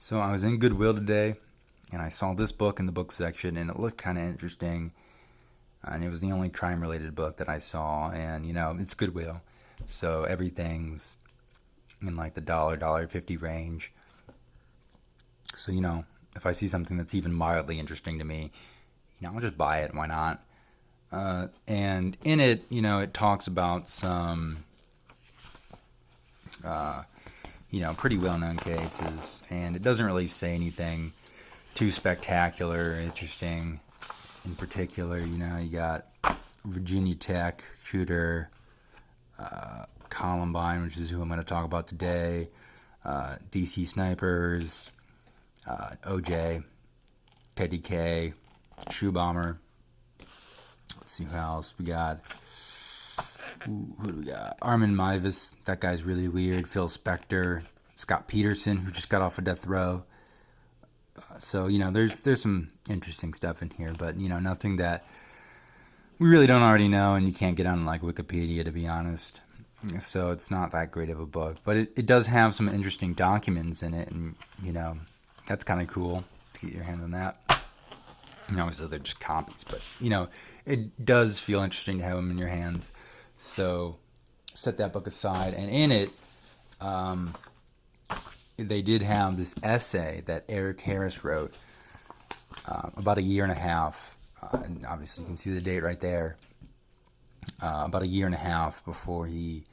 So I was in Goodwill today, and I saw this book in the book section, and it looked kind of interesting. And it was the only crime-related book that I saw, and it's Goodwill, so everything's in like the dollar fifty range. So if I see something that's even mildly interesting to me, I'll just buy it. Why not? And in it, it talks about some pretty well-known cases, and it doesn't really say anything too spectacular or interesting. In particular, you got Virginia Tech shooter, Columbine, which is who I'm going to talk about today, DC snipers, OJ, Teddy K, Shoe Bomber. Let's see who else we got. Who do we got? Armin Mivas, that guy's really weird. Phil Spector, Scott Peterson, who just got off of death row. So there's some interesting stuff in here, but nothing that we really don't already know, and you can't get on like Wikipedia, to be honest. So it's not that great of a book, but it does have some interesting documents in it, and that's kind of cool to get your hands on that. Obviously they're just copies, but it does feel interesting to have them in your hands. So set that book aside, and in it, they did have this essay that Eric Harris wrote about a year and a half. And obviously, you can see the date right there. About a year and a half before he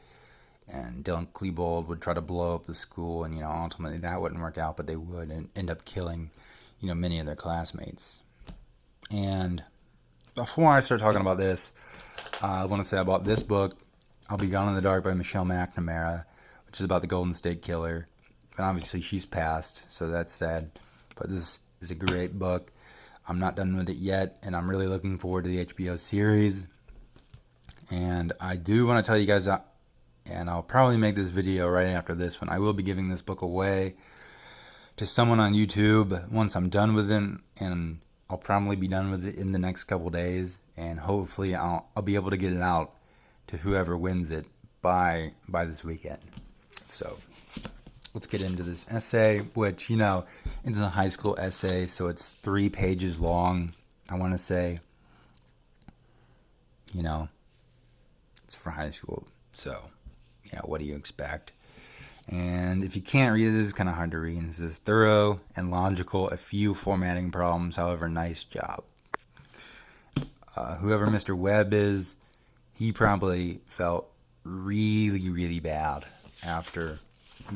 and Dylan Klebold would try to blow up the school, and ultimately that wouldn't work out, but they would and end up killing many of their classmates. And before I start talking about this, I want to say I bought this book, I'll Be Gone in the Dark by Michelle McNamara, which is about the Golden State Killer. And obviously she's passed, so that's sad. But this is a great book. I'm not done with it yet, and I'm really looking forward to the HBO series. And I do want to tell you guys, and I'll probably make this video right after this one, I will be giving this book away to someone on YouTube once I'm done with it, and I'll probably be done with it in the next couple days, and hopefully I'll be able to get it out to whoever wins it by this weekend. So let's get into this essay, which it's a high school essay, so it's 3 pages long. I want to say, it's for high school, so what do you expect? And if you can't read it, this is kind of hard to read. It says thorough and logical, a few formatting problems, however, nice job. Whoever Mr. Webb is, he probably felt really, really bad after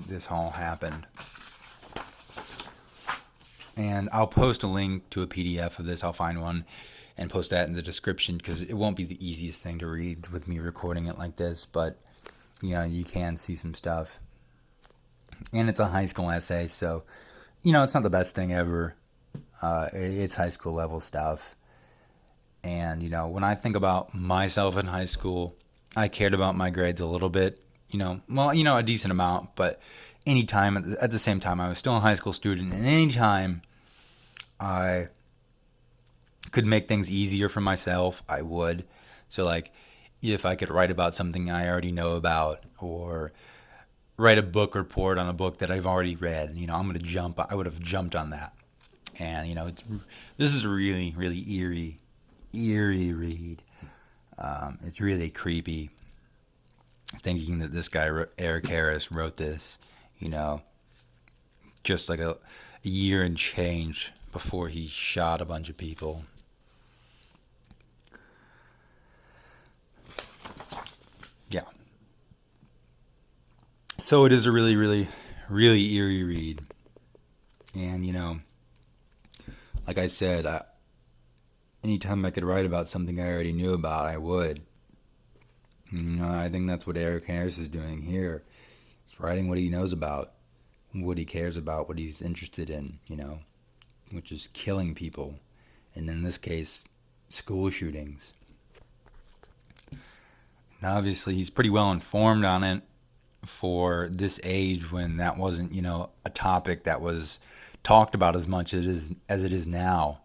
this all happened. And I'll post a link to a PDF of this. I'll find one and post that in the description, because it won't be the easiest thing to read with me recording it like this, but you can see some stuff. And it's a high school essay, so it's not the best thing ever. It's high school level stuff. And when I think about myself in high school, I cared about my grades a little bit, a decent amount, but anytime, at the same time, I was still a high school student, and anytime I could make things easier for myself, I would. So like, if I could write about something I already know about, or write a book report on a book that I've already read, I would have jumped on that. And this is a really, really eerie read. It's really creepy thinking that this guy, Eric Harris, wrote this, just like a year and change before he shot a bunch of people. Yeah. So it is a really, really, really eerie read. And, like I said, anytime I could write about something I already knew about, I would. I think that's what Eric Harris is doing here. He's writing what he knows about, what he cares about, what he's interested in, which is killing people. And in this case, school shootings. And obviously, he's pretty well informed on it for this age, when that wasn't, a topic that was talked about as much as it is now.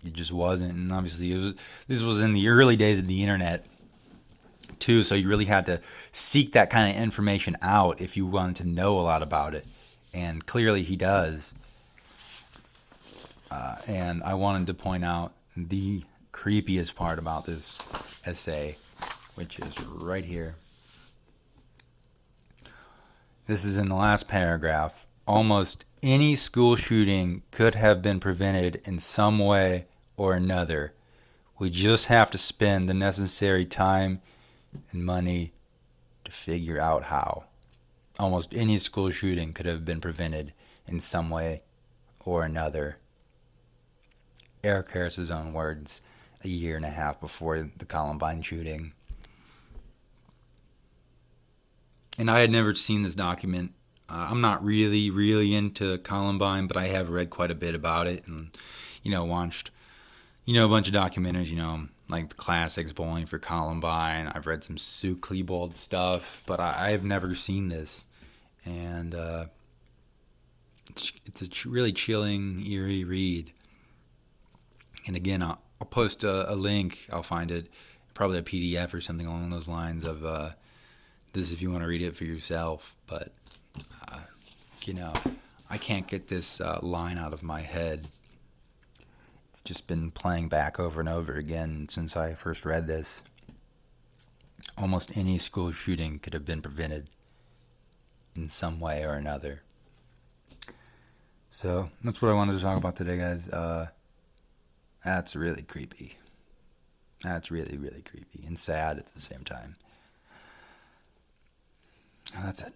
It just wasn't. And obviously, this was in the early days of the internet, too, so you really had to seek that kind of information out if you wanted to know a lot about it. And clearly he does. And I wanted to point out the creepiest part about this essay, which is right here. This is in the last paragraph. Almost any school shooting could have been prevented in some way or another. We just have to spend the necessary time and money to figure out how. Almost any school shooting could have been prevented in some way or another. Eric Harris's own words a year and a half before the Columbine shooting. And I had never seen this document. I'm not really into Columbine, but I have read quite a bit about it and, watched, a bunch of documentaries, like the classics, Bowling for Columbine. I've read some Sue Klebold stuff, but I've never seen this. And it's a really chilling, eerie read. And again, I'll post a link. I'll find it, probably a PDF or something along those lines of this if you want to read it for yourself. But, I can't get this line out of my head. It's just been playing back over and over again since I first read this. Almost any school shooting could have been prevented in some way or another. So that's what I wanted to talk about today, guys. That's really creepy. That's really creepy and sad at the same time. That's it.